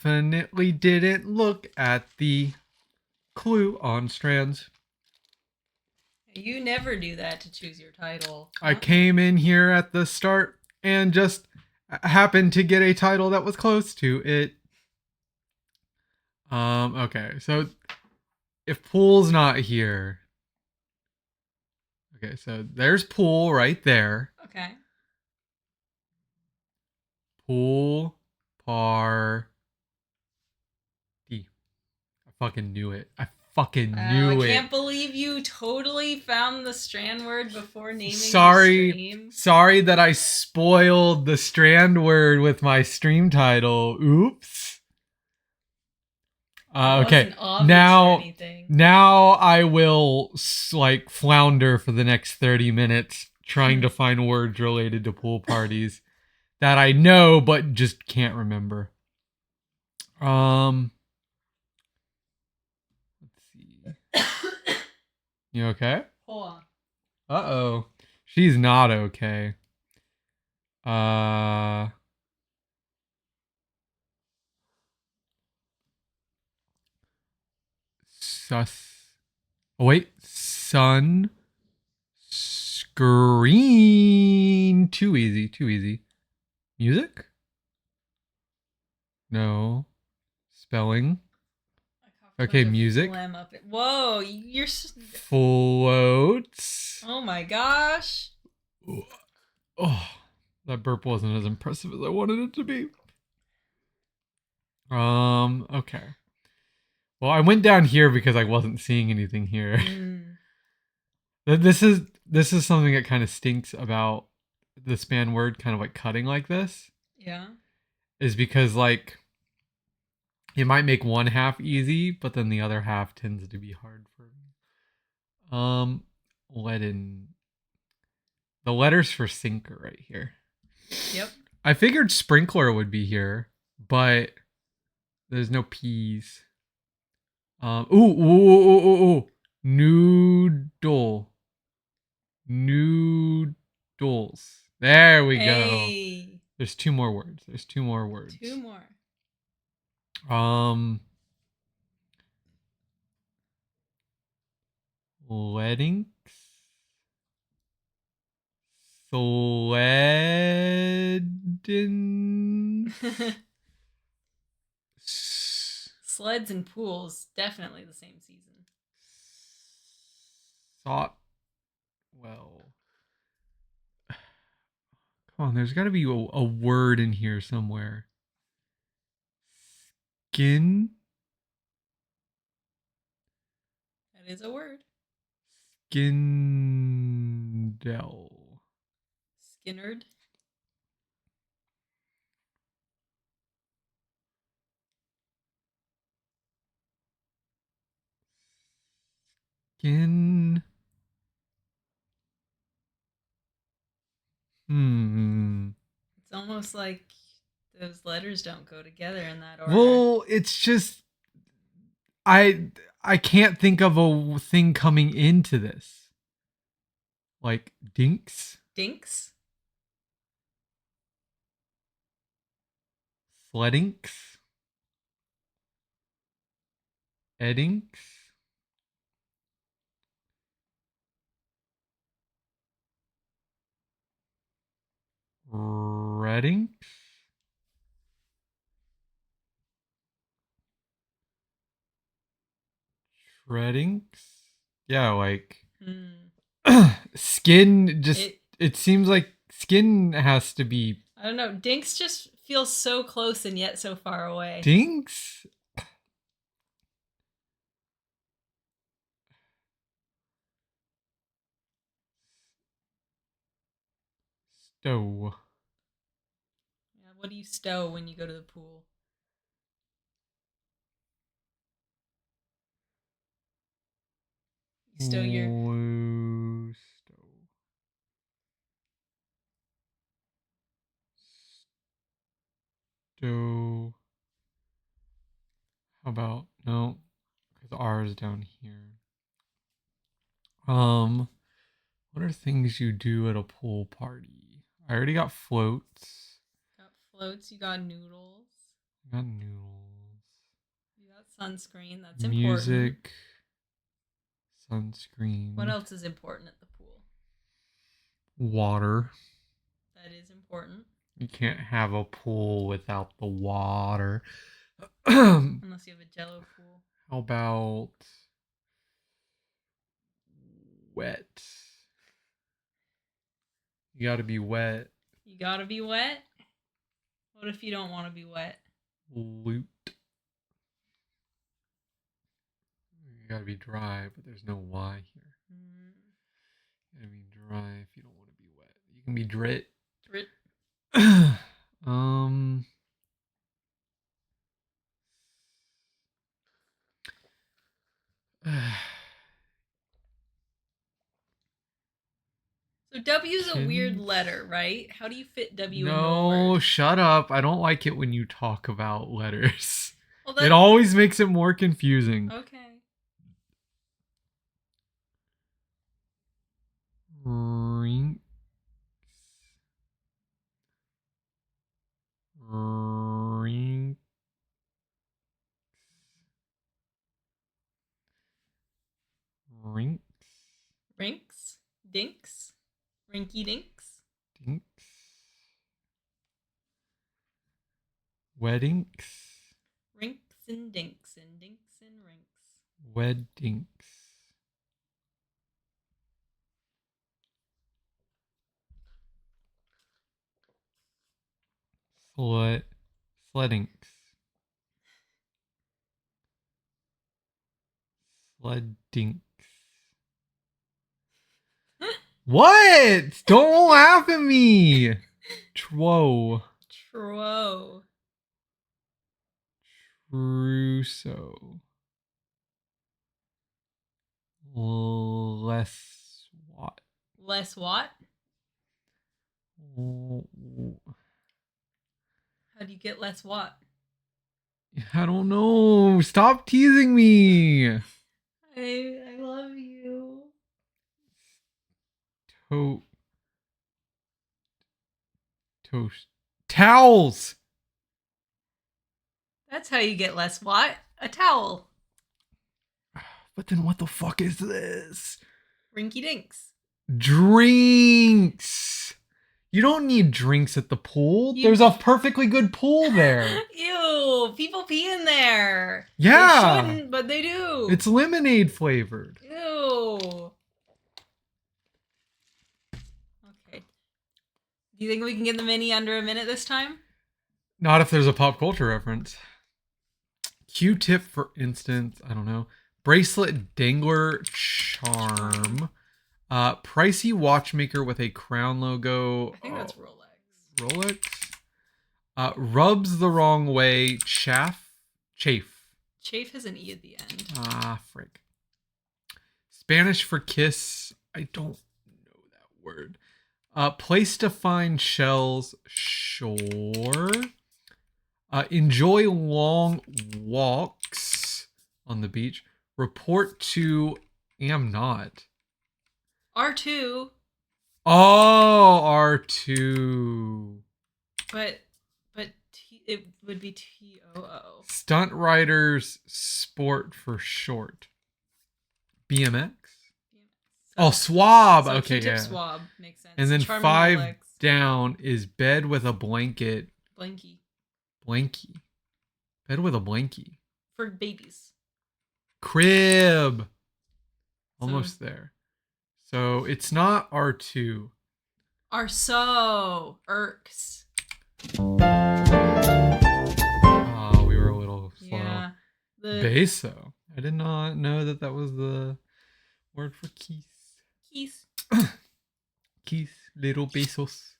definitely didn't look at the clue on strands. You never do that to choose your title. I came in here at the start and just happened to get a title that was close to it. Okay, so if Pool's not here. Okay, so there's Pool right there. Okay. Pool par D. I fucking knew it. I fucking knew I it. can't believe you totally found the strand word before naming sorry, your stream. Sorry that I spoiled the strand word with my stream title. Oops. Okay. Now I will like flounder for the next 30 minutes trying to find words related to pool parties that I know but just can't remember. Let's see. You okay? Hold on. Uh-oh. She's not okay. Sus. Oh, wait. Sun. Screen. Too easy. Too easy. Music? No. Spelling. Okay, music. Whoa, you're floats. Oh my gosh. Oh, that burp wasn't as impressive as I wanted it to be. Okay. Well, I went down here because I wasn't seeing anything here. This is something that kind of stinks about the span word kind of like cutting like this. Yeah. Is because like it might make one half easy, but then the other half tends to be hard for me. Leaden. The letters for sink are right here. Yep. I figured sprinkler would be here, but there's no P's. Ooh. Noodle. Noodles. There we go. There's two more words. Two more. Weddings. Sledden. Sleds and pools, definitely the same season. Well. Come on, there's got to be a word in here somewhere. Skin. That is a word. Skindell. Skinnerd. Skin. It's almost like those letters don't go together in that order. Well, it's just I can't think of a thing coming into this. Like dinks? Dinks? Sleddinks? Eddinks? Reddinks? Shreddinks? Yeah, like skin just it seems like skin has to be I don't know. Dinks just feels so close and yet so far away. Dinks? Stow. Yeah, what do you stow when you go to the pool? You stow your stow. How about no? Because R is down here. What are things you do at a pool party? I already got floats. Got floats. You got noodles. I got noodles. You got sunscreen. That's Music. important. Sunscreen. What else is important at the pool? Water. That is important. You can't have a pool without the water. Unless you have a Jello pool. How about wet? You gotta be wet. You gotta be wet? What if you don't want to be wet? Loot. You gotta be dry, but there's no Y here. You gotta be dry if you don't want to be wet. You can be drit. Drit. So W's a weird letter, right? How do you fit W in one word? No, shut up. I don't like it when you talk about letters. Well, it always makes it more confusing. Okay. Rinks. Rinks. Rinks. Rinks. Dinks. Rinky dinks. Dinks. Weddinks. Rinks and dinks and dinks and rinks. Weddinks. Sleddinks. Sleddinks. What? Don't laugh at me. Tro. Tro. Trousseau. Less what? Less what? How do you get less what? I don't know. Stop teasing me. I love you. Toast. Towels. That's how you get less what? A towel. But then what the fuck is this? Rinky dinks. Drinks. You don't need drinks at the pool. There's a perfectly good pool there. Ew, people pee in there. Yeah. They shouldn't, but they do. It's lemonade flavored. Ew. Okay. Do you think we can get the mini under a minute this time? Not if there's a pop culture reference. Q-tip, for instance. I don't know. Bracelet dangler charm. Pricey watchmaker with a crown logo. I think that's Rolex. Rolex. Rubs the wrong way. Chafe. Chafe has an E at the end. Ah, frick. Spanish for kiss. I don't know that word. Place to find shells. Sure. Enjoy long walks on the beach. Report to am not. R2. Oh, R2. But it would be TOO. Stunt riders sport for short. BMX? Oh, swab. So okay, Q-tip yeah. swab makes sense. And then Charming 5 Rolex. down is bed with a blanket. Blankie. Bed with a blankie. For babies. Crib. Almost there. So it's not R2. Are so irks. Oh, we were a little slow. Yeah. Beso. I did not know that was the word for keys. Keys. Little besos.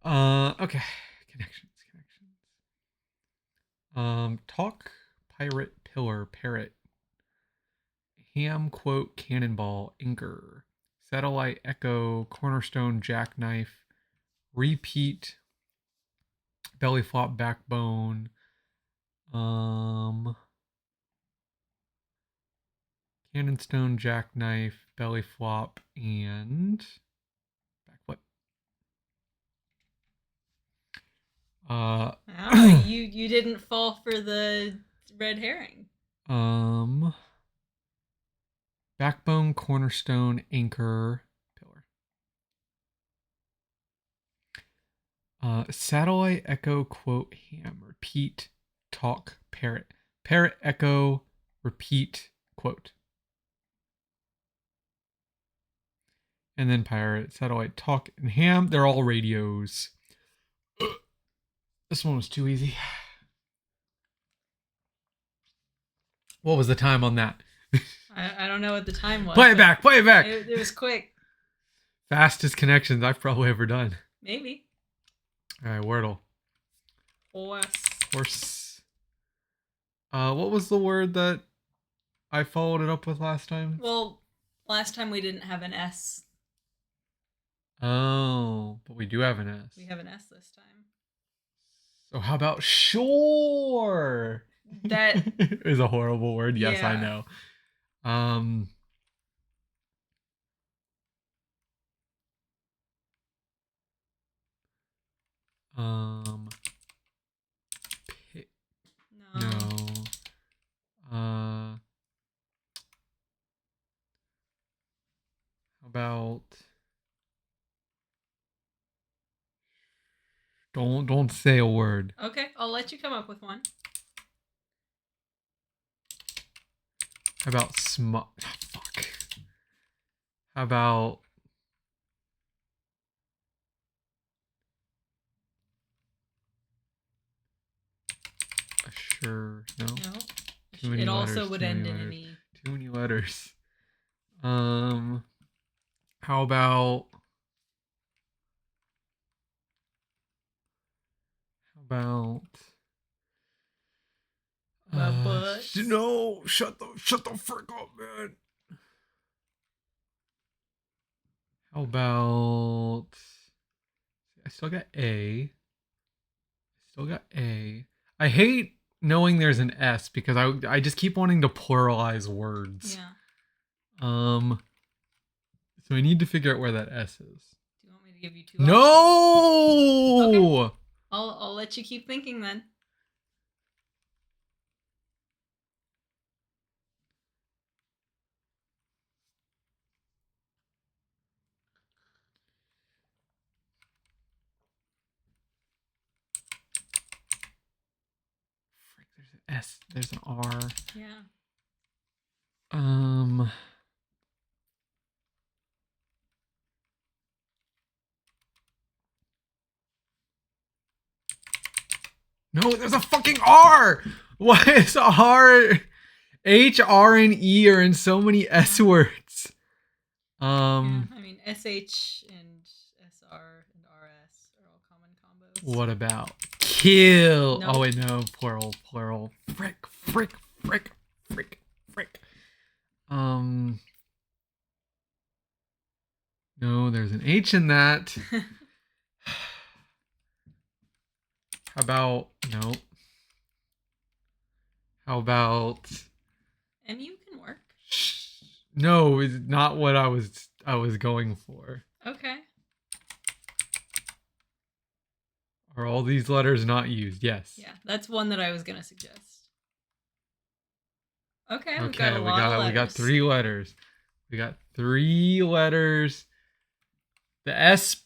Okay. Connections. Talk, pirate, pillar, parrot. Ham, quote, cannonball, anchor. Satellite, echo, cornerstone, jackknife. Repeat, belly flop, backbone. Cannonstone, jackknife, belly flop, and backflip. Oh, you didn't fall for the red herring. Backbone, cornerstone, anchor, pillar. Satellite, echo, quote, ham, repeat, talk, parrot. Parrot, echo, repeat, quote. And then pirate, satellite, talk, and ham. They're all radios. This one was too easy. What was the time on that? I don't know what the time was. Play it back. It was quick. Fastest connections I've probably ever done. Maybe. All right, Wordle. Horse. What was the word that I followed it up with last time? Well, last time we didn't have an S. Oh, but we do have an S. We have an S this time. So how about shore? That is a horrible word. Yes, yeah. I know. No. How about don't say a word. Okay, I'll let you come up with one. How about fuck. How about sure? No. Too many letters. Also would end in an E. Too many letters. How about no, shut the frick up, man. How about I still got A. I hate knowing there's an S because I just keep wanting to pluralize words. Yeah. So I need to figure out where that S is. Do you want me to give you two? No. Okay. I'll let you keep thinking then. There's an S. There's an R. Yeah. No, there's a fucking R. Why is R? H, R, and E are in so many S words. Yeah, I mean SH and SR and RS are all common combos. What about kill? Nope. Oh wait, no, plural. Frick. No, there's an H in that. How about no? How about MU can work. No, it's not what I was going for. Okay. Are all these letters not used? Yes. Yeah, that's one that I was gonna suggest. Okay, we got 3 letters. We got 3 letters. The S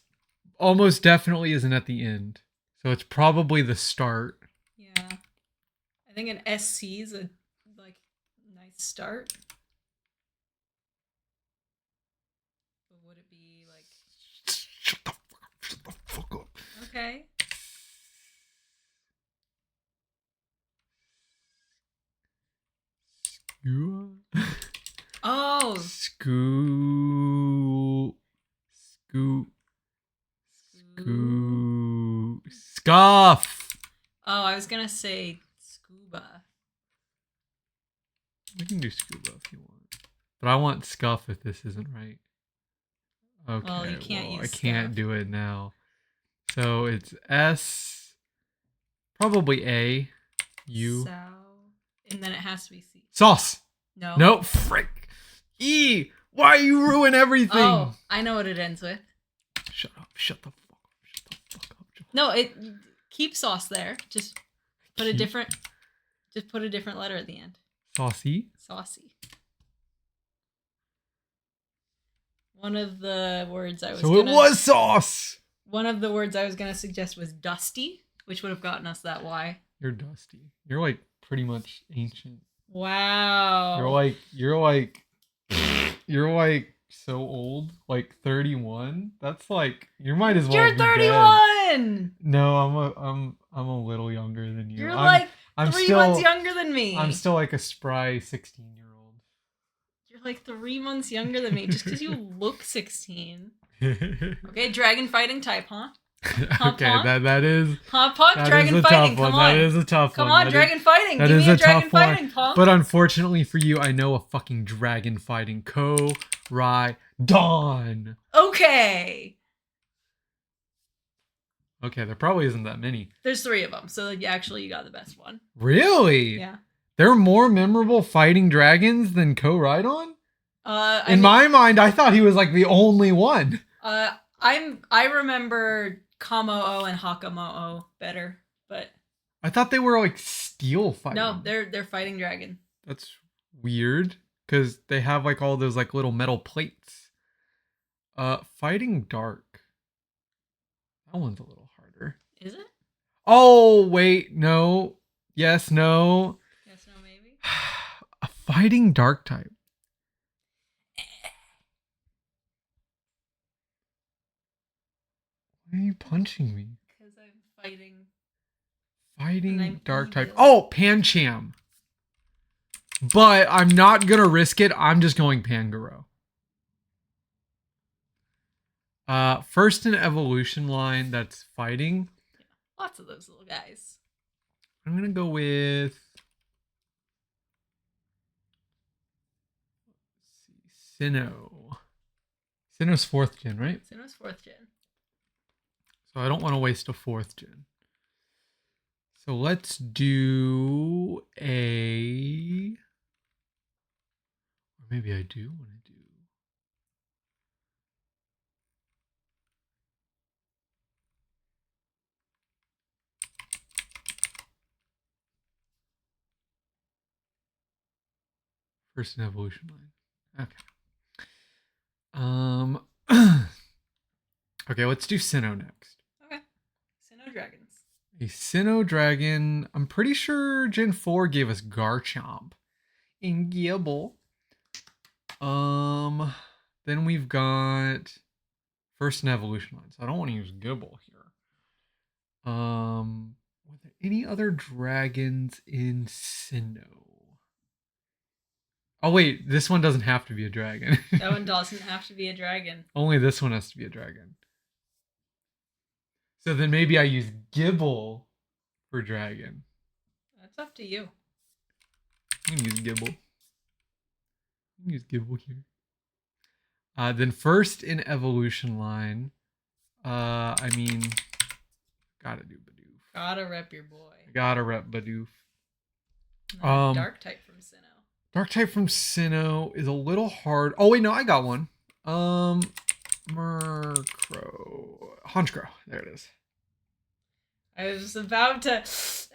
almost definitely isn't at the end. So it's probably the start. Yeah. I think an SC is a nice start. But would it be like Shut the fuck up. Okay. Oh. Scuff. Oh, I was gonna say scuba. We can do scuba if you want, but I want scuff if this isn't right. Okay, well, you can't use I can't do it now. So it's S, probably A, U. And then it has to be C. Sauce. No. Nope. Frick. E. Why you ruin everything? Oh, I know what it ends with. Shut up. Shut the fuck up. No, it keep sauce there. Just put a different letter at the end. Saucy. Saucy. One of the words I was it was sauce. One of the words I was gonna suggest was dusty, which would have gotten us that Y. You're dusty. You're like pretty much ancient. Wow. You're like so old. Like 31. That's like you might as well. You're 31. No, I'm a little younger than you. You're I'm 3 months younger than me. I'm still like a spry 16-year-old. You're like 3 months younger than me just because you look 16. Okay, dragon fighting type, huh? Okay, that is. Huh, Punk? Dragon fighting, come on. That is a tough one. Come on, dragon fighting. Give me a dragon fighting, Punk. But unfortunately for you, I know a fucking dragon fighting Dawn. Okay. Okay, there probably isn't that many. There's 3 of them, so actually you got the best one. Really? Yeah. There are more memorable fighting dragons than Rhydon? In my mind, I thought he was like the only one. I remember Kamo-o and Hakamo'o better, but I thought they were like steel fighting. No, they're fighting dragon. That's weird because they have like all those like little metal plates. Fighting dark. That one's a little harder. Is it? Oh wait, no. Yes, no. Yes, no, maybe. A fighting dark type. Why are you punching me? Because I'm fighting. Fighting dark type. Oh, Pancham. But I'm not going to risk it. I'm just going Pangoro. First in evolution line that's fighting. Yeah, lots of those little guys. I'm going to go with... Sinnoh. Sinnoh's 4th gen, right? Sinnoh's 4th gen. So I don't want to waste a 4th gen. So let's do a... Or maybe I do want to do... First in evolution line. Okay. Okay, let's do Sinnoh next. Okay. Sinnoh dragons. A Sinnoh dragon. I'm pretty sure Gen 4 gave us Garchomp and Gible. Then we've got first in evolution line. So I don't want to use Gible here. Were there any other dragons in Sinnoh? Oh wait, this one doesn't have to be a dragon. That one doesn't have to be a dragon. Only this one has to be a dragon. So then maybe I use Gible for dragon. That's up to you. I'm gonna use Gible. Here. Then first in evolution line, I mean, gotta do Bidoof. Gotta rep your boy. Gotta rep Bidoof. Dark type from Sinnoh. Dark type from Sinnoh is a little hard. Oh wait, no, I got one. Honchkrow. There it is. I was about to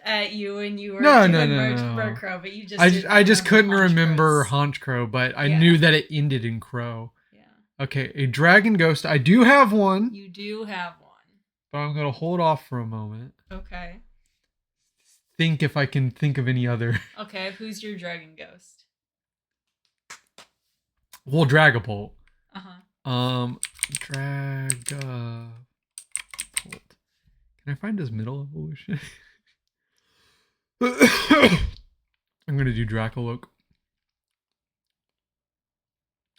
at you and you were no. Murkrow, but you just I just couldn't remember Honchkrow, but I knew that it ended in crow. Yeah. Okay, a dragon ghost. I do have one. You do have one. But I'm gonna hold off for a moment. Okay. Think if I can think of any other. Okay, who's your dragon ghost? Well, Dragapult. Uh-huh. Dragapult. Can I find his middle evolution? I'm gonna do Dracoloak.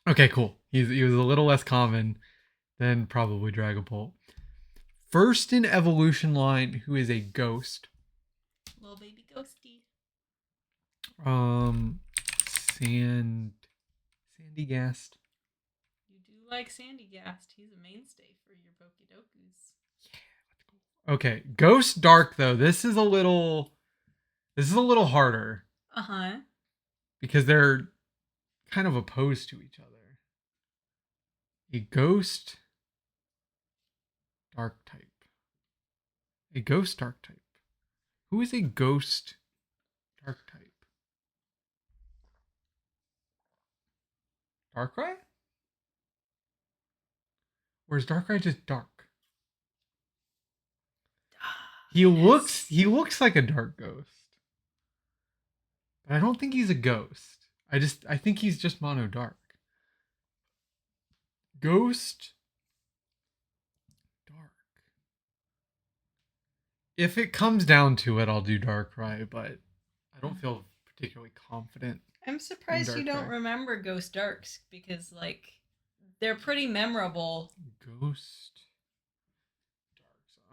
Okay, cool. He was a little less common than probably Dragapult. First in evolution line, who is a ghost. Little baby ghosty. Sandygast. You do like Sandygast. He's a mainstay for your Pokedokus. Yeah, okay, Ghost Dark though. This is a little harder. Uh-huh. Because they're kind of opposed to each other. A Ghost Dark type. A ghost dark type. Who is a ghost dark type? Darkrai? Or is Darkrai just dark? He looks like a dark ghost. But I don't think he's a ghost. I think he's just mono dark. Ghost dark. If it comes down to it, I'll do Darkrai, but I don't feel particularly confident. I'm surprised you don't remember Ghost Darks because, like, they're pretty memorable. Ghost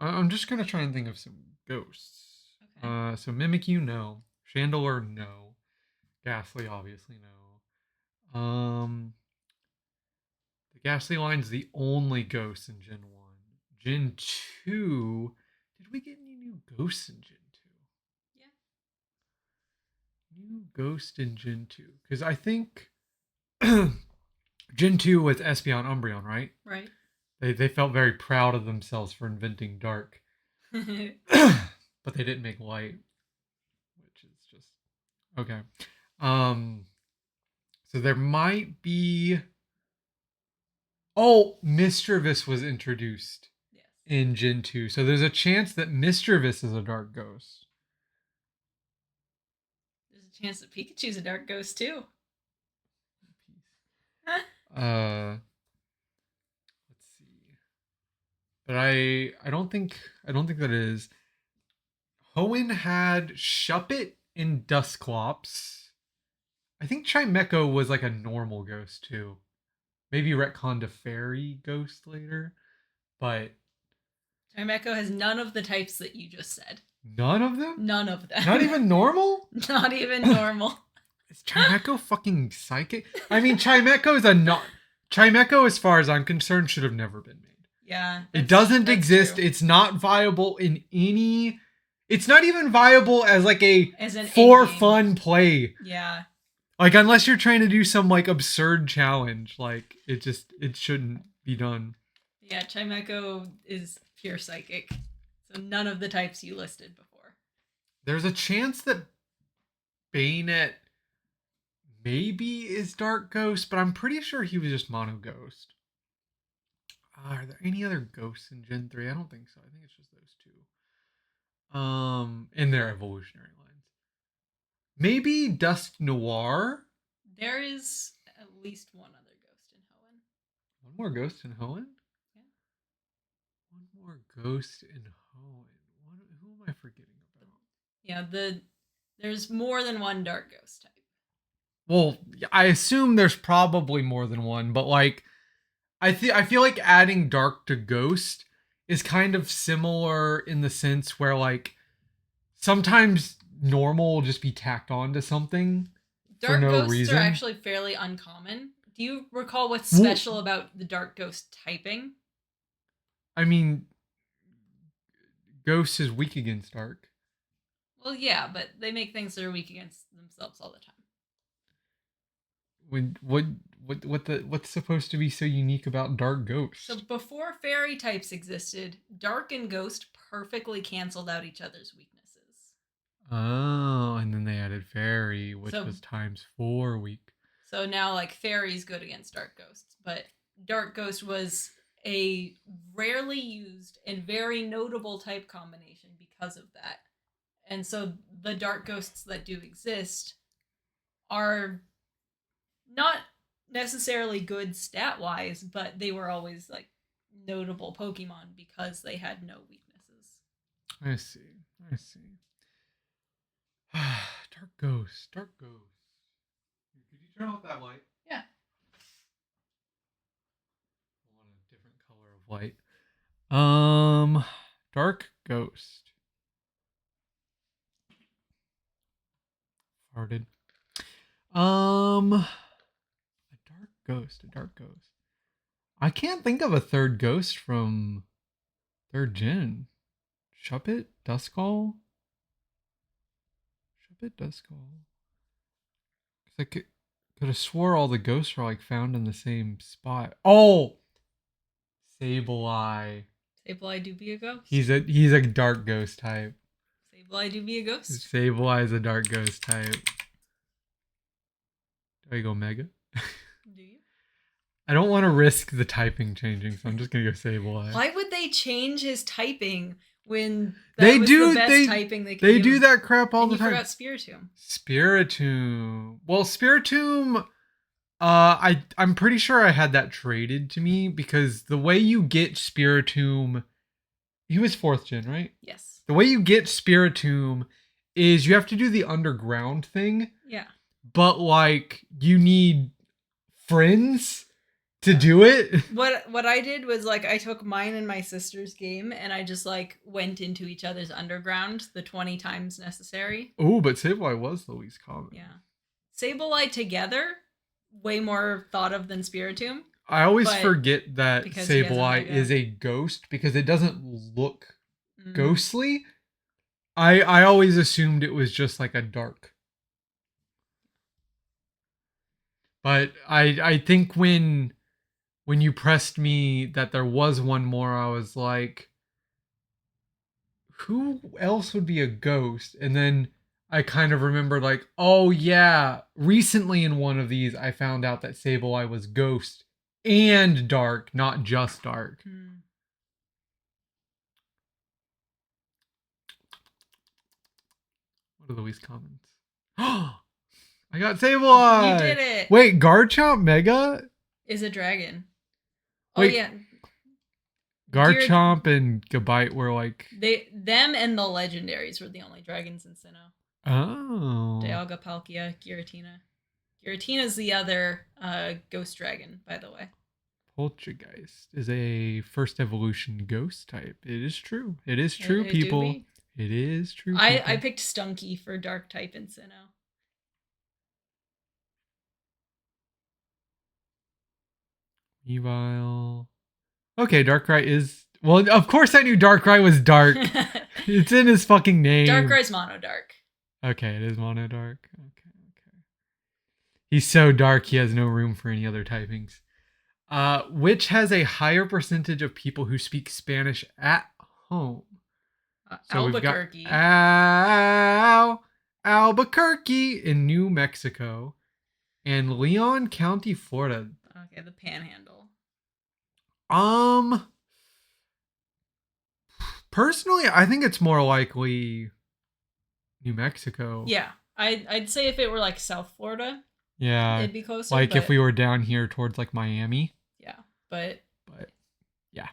Darks. I'm just gonna try and think of some ghosts. Okay. So Mimikyu, no. Chandelure, no. Ghastly, obviously, no. The Ghastly line's the only ghost in Gen 1. Gen 2, did we get any new ghosts in Gen 2? Yeah. New ghost in Gen 2. Because I think Gen 2 was Espeon Umbreon, right? Right. They felt very proud of themselves for inventing dark. But they didn't make light. Which is just okay. So there might be. Oh, Mischievous was introduced in Gen 2. So there's a chance that Mischievous is a dark ghost. There's a chance that Pikachu's a dark ghost too. Let's see. But I don't think that is. Hoenn had Shuppet and Dusclops. I think Chimecho was like a normal ghost too. Maybe retconned a fairy ghost later, but Chimecho has none of the types that you just said. None of them? None of them. Not even normal? Not even normal. Is Chimecho fucking psychic? I mean, Chimecho is Chimecho, as far as I'm concerned, should have never been made. Yeah. It doesn't exist. True. It's not viable in any. It's not even viable as like for fun play. Yeah. Like, unless you're trying to do some like absurd challenge, like it shouldn't be done. Yeah, Chimecho is pure psychic. So none of the types you listed before. There's a chance that Bayonet maybe is Dark Ghost, but I'm pretty sure he was just Mono Ghost. Are there any other ghosts in Gen 3? I don't think so. I think it's just those two. In their evolutionary lines. Maybe Dusk Noir? There is at least one other ghost in Hoenn. One more ghost in Hoenn? Yeah. One more ghost in Hoenn. Who am I forgetting about? Yeah, there's more than one dark ghost type. Well, I assume there's probably more than one, but like I feel like adding dark to ghost is kind of similar in the sense where like sometimes normal will just be tacked on to something dark for no ghosts reason. Are actually fairly uncommon. Do you recall what's special about the dark ghost typing? I mean, ghost is weak against dark. Well, yeah, but they make things that are weak against themselves all the time. What's supposed to be so unique about dark ghost? So before fairy types existed, dark and ghost perfectly canceled out each other's weaknesses. Oh, and then they added fairy, which was ×4 weak. So now like fairy's good against dark ghosts, but dark ghost was a rarely used and very notable type combination because of that. And so the dark ghosts that do exist are not necessarily good stat-wise, but they were always like notable Pokemon because they had no weaknesses. I see. Dark ghost. Could you turn off that light? Yeah. I want a different color of light. Dark ghost. Farted. A dark ghost. I can't think of a third ghost from 3rd gen. Shuppet? Duskull? Because I could have swore all the ghosts were like found in the same spot. Oh! Sableye. Sableye do be a ghost. He's a dark ghost type. Sableye do be a ghost. Sableye is a dark ghost type. Do I go Mega? Do you? I don't want to risk the typing changing, so I'm just gonna go Sableye. Why would they change his typing when they was do the best typing they could They give do him? that crap all And the time. You forgot Spiritomb. Spiritomb. Well, Spiritomb. I'm pretty sure I had that traded to me because the way you get Spiritomb, he was 4th gen, right? Yes. The way you get Spiritomb is you have to do the underground thing. Yeah. But like you need friends to do it. What I did was like I took mine and my sister's game and I just like went into each other's underground the 20 times necessary. Oh, but Sableye was the least common. Yeah. Sableye together, way more thought of than Spiritomb. I always forget that Sableye is a ghost because it doesn't look ghostly. I always assumed it was just like a dark. But I think when you pressed me that there was one more, I was like, who else would be a ghost? And then I kind of remembered like, oh yeah, recently in one of these I found out that Sableye was ghost and dark, not just dark. What are the least commons? I got Sableye! You did it! Wait, Garchomp Mega? Is a dragon. Wait, oh yeah. Garchomp and Gabite were like... Them and the legendaries were the only dragons in Sinnoh. Oh. Dialga, Palkia, Giratina. Giratina's the other ghost dragon, by the way. Poltergeist is a first evolution ghost type. It is true. It is true, people. It is true. I picked Stunky for dark type in Sinnoh. Evil. Okay, Darkrai is... Well, of course I knew Darkrai was dark. It's in his fucking name. Darkrai's mono dark. Okay, it is mono dark. Okay. He's so dark he has no room for any other typings. Which has a higher percentage of people who speak Spanish at home? So Albuquerque. We've got Albuquerque in New Mexico and Leon County, Florida. Okay, the Panhandle. Personally, I think it's more likely New Mexico. Yeah, I'd say if it were like South Florida, yeah, it'd be closer. Like if we were down here towards like Miami. Yeah, but yeah.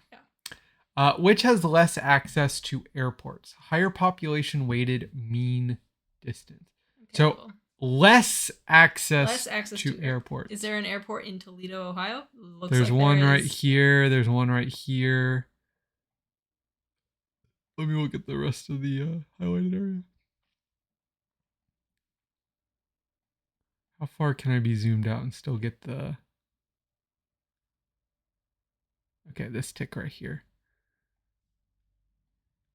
Which has less access to airports? Higher population weighted mean distance. Okay, so less access to airports. Is there an airport in Toledo, Ohio? There's one right here. There's one right here. Let me look at the rest of the highlighted area. How far can I be zoomed out and still get the... Okay, this tick right here.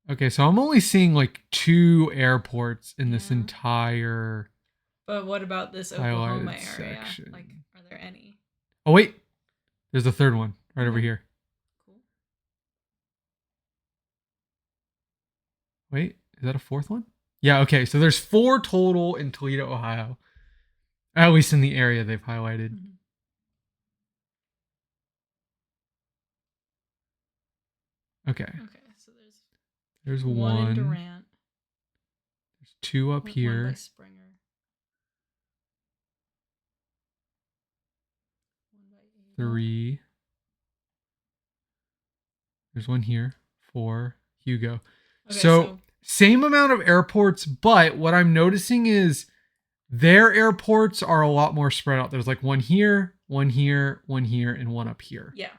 Okay, so I'm only seeing like 2 airports in this entire... But what about this Oklahoma area? Section. Like, are there any? Oh, wait. There's a third one right over here. Cool. Wait, is that a 4th one? Yeah, okay. So there's 4 total in Toledo, Ohio. At least in the area they've highlighted. Mm-hmm. Okay. Okay, so there's one. In Durant. There's 2 up here. One by Springer. One by Ada. 3. There's one here. 4. Hugo. Okay, so same amount of airports, but what I'm noticing is their airports are a lot more spread out. There's like one here, one here, one here, and one up here. Yeah.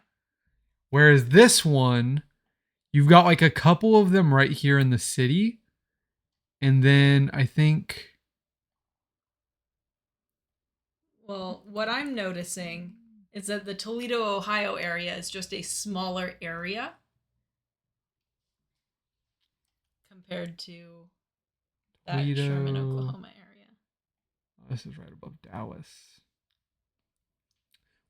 Whereas this one, you've got like a couple of them right here in the city. And then I think... Well, what I'm noticing is that the Toledo, Ohio area is just a smaller area compared to that Toledo. Sherman, Oklahoma area. This is right above Dallas.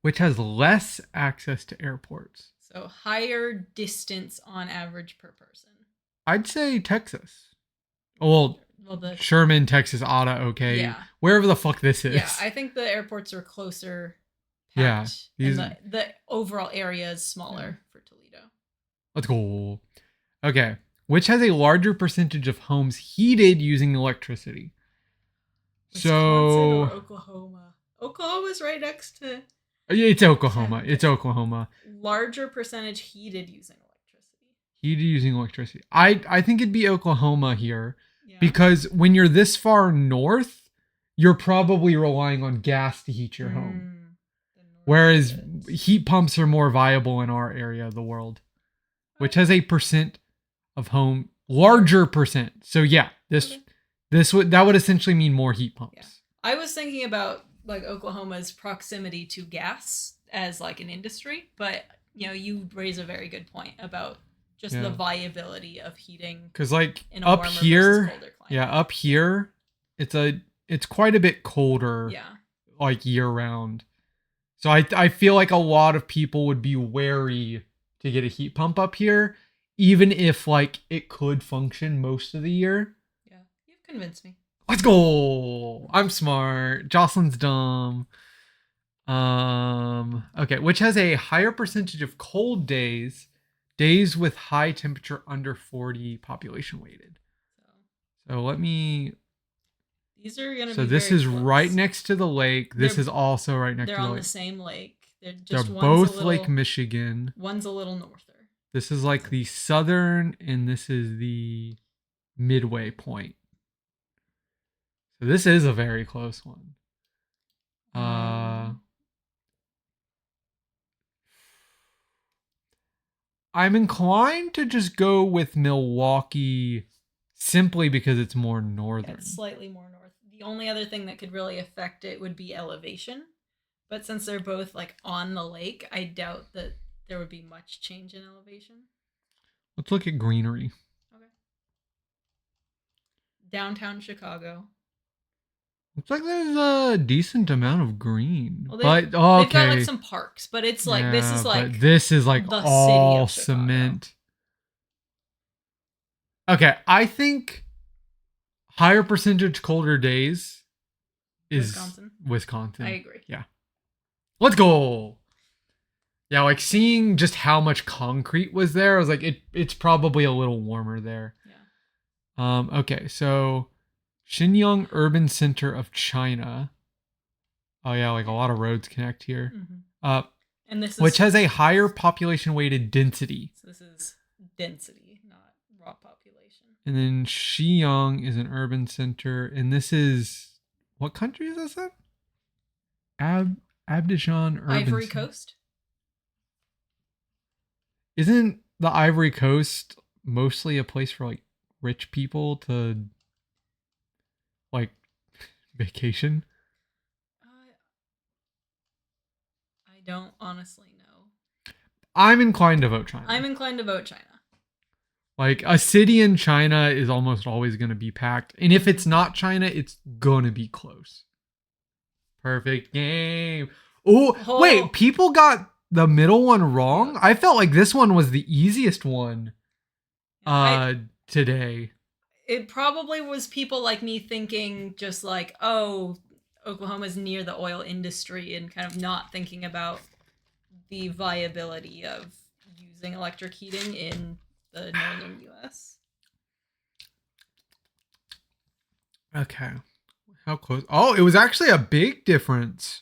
which has less access to airports. So higher distance on average per person. I'd say Texas. Well, Sherman, Texas, Otta, okay. Yeah. Wherever the fuck this is. Yeah, I think the airports are closer packed. Yeah. And the overall area is smaller for Toledo. Let's go. Okay. Which has a larger percentage of homes heated using electricity? Wisconsin or Oklahoma? Oklahoma's right next to... It's Oklahoma. It's Oklahoma. Larger percentage heated using electricity. Heated using electricity. I think it'd be Oklahoma here. Yeah. Because when you're this far north, you're probably relying on gas to heat your home. Whereas heat pumps are more viable in our area of the world, which has a percent of home, larger percent. So yeah, that would essentially mean more heat pumps. Yeah. I was thinking about like Oklahoma's proximity to gas as like an industry, but you raise a very good point about just the viability of heating. Because like up here, up here, it's quite a bit colder. Yeah. Like year round. So I feel like a lot of people would be wary to get a heat pump up here, even if like it could function most of the year. Yeah, you've convinced me. Let's go. I'm smart. Jocelyn's dumb. Okay, which has a higher percentage of cold days with high temperature under 40 population weighted. So let me... These are going to be So this is close. Right next to the lake. This is also right next to the lake. They're on the same lake. They're both Lake Michigan. One's a little norther. This is like the southern, and this is the midway point. So this is a very close one. I'm inclined to just go with Milwaukee simply because it's more northern. It's slightly more north. The only other thing that could really affect it would be elevation. But since they're both like on the lake, I doubt that there would be much change in elevation. Let's look at greenery. Okay. Downtown Chicago. Looks like there's a decent amount of green. Well, okay. They've got like some parks, but it's like this is like the all cement. Okay, I think higher percentage colder days is Wisconsin. I agree. Yeah. Let's go. Yeah, like seeing just how much concrete was there, I was like, it's probably a little warmer there. Yeah. Okay, so Shenyang Urban Center of China. Oh yeah, like a lot of roads connect here. Mm-hmm. And this is, which has a higher population weighted density. So this is density, not raw population. And then Xi'an is an urban center, and this is, what country is this in? Abidjan Urban Ivory Center. Coast. Isn't the Ivory Coast mostly a place for like rich people to like vacation? I don't honestly know. I'm inclined to vote China. Like a city in China is almost always going to be packed. And if it's not China, it's going to be close. Perfect game. Oh, wait, people got the middle one wrong? I felt like this one was the easiest one today. It probably was people like me thinking just like, oh, Oklahoma's near the oil industry and kind of not thinking about the viability of using electric heating in the northern U.S. Okay. How close? Oh, it was actually a big difference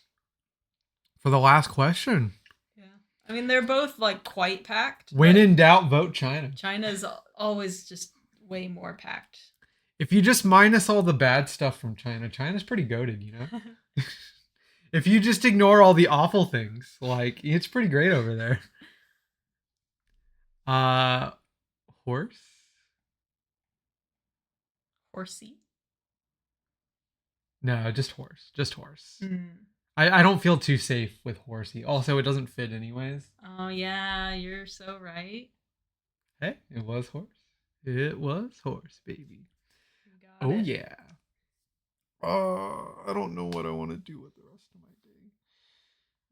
for the last question. Yeah. I mean, they're both like quite packed. When in doubt, vote China. China's always just way more packed. If you just minus all the bad stuff from China, China's pretty goated, you know? If you just ignore all the awful things, like, it's pretty great over there. Horse? Horsey? No, just horse. Just horse. I don't feel too safe with horsey. Also, it doesn't fit anyways. Oh, yeah, you're so right. Hey, it was horse. It was horse, baby. Oh, yeah. I don't know what I want to do with the rest of my day.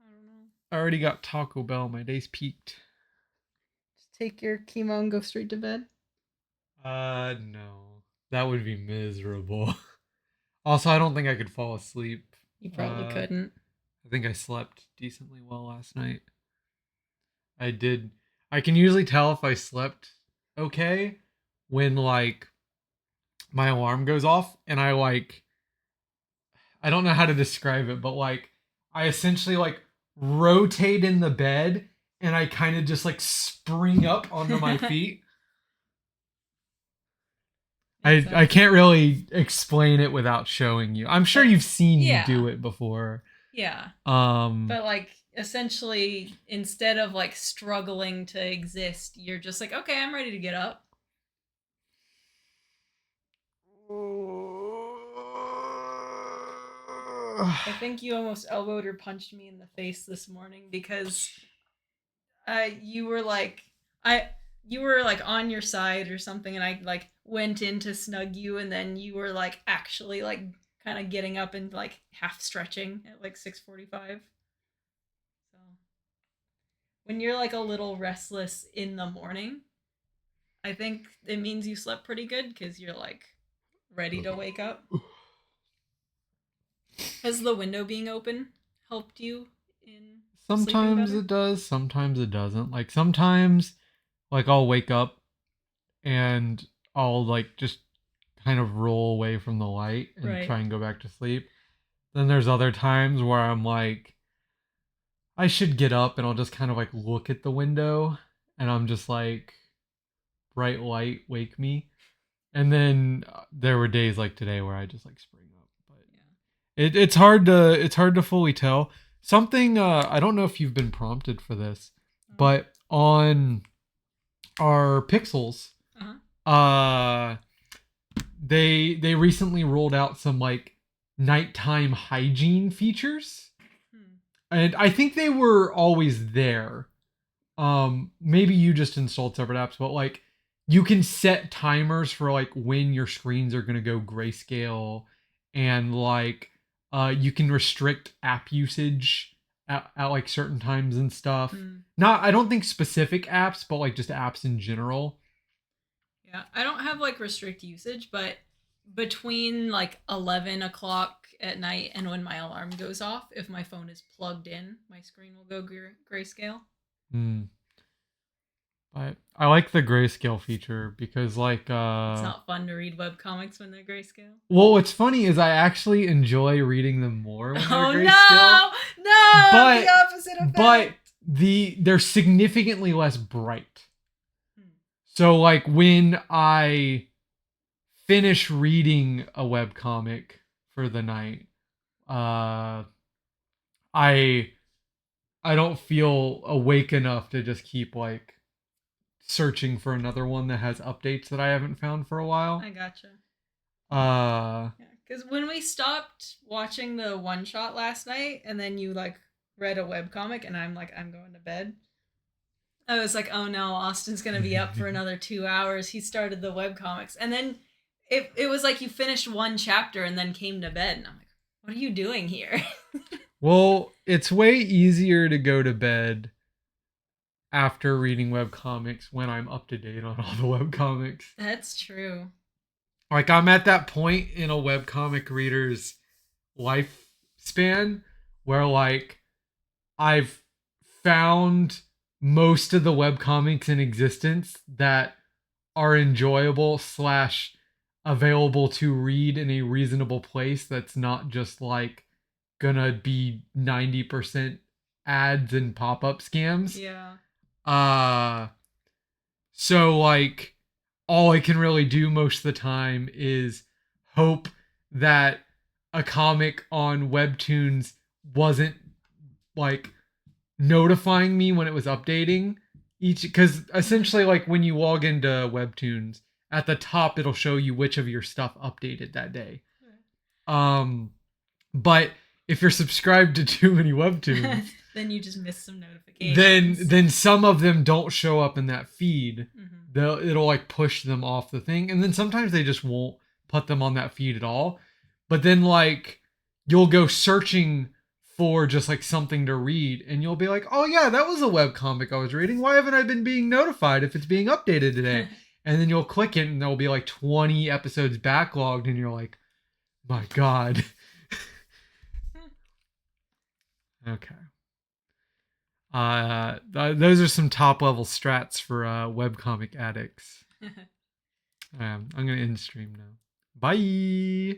I don't know. I already got Taco Bell. My day's peaked. Just take your chemo and go straight to bed. No. That would be miserable. Also, I don't think I could fall asleep. You probably couldn't. I think I slept decently well last night. I did. I can usually tell if I slept okay when like my alarm goes off and I don't know how to describe it, but like I essentially like rotate in the bed and I kind of just like spring up onto my feet. I can't really explain it without showing you. I'm sure you've seen me do it before. Yeah. But like essentially instead of like struggling to exist, you're just like, okay, I'm ready to get up. I think you almost elbowed or punched me in the face this morning because you were like on your side or something, and I like went in to snug you, and then you were like actually like kind of getting up and like half stretching at like 6:45. So when you're like a little restless in the morning, I think it means you slept pretty good because you're like ready to wake up. Has the window being open helped you in Sometimes it does, sometimes it doesn't. Like sometimes like I'll wake up and I'll like just kind of roll away from the light and try and go back to sleep. Then there's other times where I'm like I should get up and I'll just kind of like look at the window and I'm just like bright light wake me. And then there were days like today where I just like spring up. But yeah. It's hard to fully tell. Something I don't know if you've been prompted for this, but on our Pixels, they recently rolled out some like nighttime hygiene features. And I think they were always there. Maybe you just installed separate apps, but like you can set timers for like when your screens are going to go grayscale, and like you can restrict app usage at like certain times and stuff. I don't think specific apps, but like just apps in general. Yeah, I don't have like restrict usage, but between like 11 o'clock at night and when my alarm goes off, if my phone is plugged in, my screen will go grayscale. But I like the grayscale feature because like it's not fun to read webcomics when they're grayscale. Well, what's funny is I actually enjoy reading them more when they're grayscale. No, but the opposite effect. But they're significantly less bright. So like when I finish reading a webcomic for the night, I don't feel awake enough to just keep like searching for another one that has updates that I haven't found for a while. I gotcha. Because when we stopped watching the one shot last night, and then you like read a webcomic, and I'm like, I'm going to bed. I was like, oh no, Austin's gonna be up for another 2 hours. He started the webcomics, and then it was like you finished one chapter and then came to bed, and I'm like, what are you doing here? Well, it's way easier to go to bed after reading webcomics when I'm up to date on all the webcomics. That's true. Like I'm at that point in a webcomic reader's lifespan where like I've found most of the webcomics in existence that are enjoyable / available to read in a reasonable place that's not just like gonna be 90% ads and pop-up scams. Yeah. So like all I can really do most of the time is hope that a comic on Webtoons wasn't like notifying me when it was updating each, because essentially like when you log into Webtoons at the top it'll show you which of your stuff updated that day. But if you're subscribed to too many Webtoons then you just miss some notifications. Then some of them don't show up in that feed. It'll like push them off the thing, and then sometimes they just won't put them on that feed at all. But then like you'll go searching for just like something to read, and you'll be like, oh yeah, that was a webcomic I was reading. Why haven't I been being notified if it's being updated today? And then you'll click it and there'll be like 20 episodes backlogged, and you're like, my God. Okay. Those are some top level strats for webcomic addicts. I'm gonna end stream now. Bye.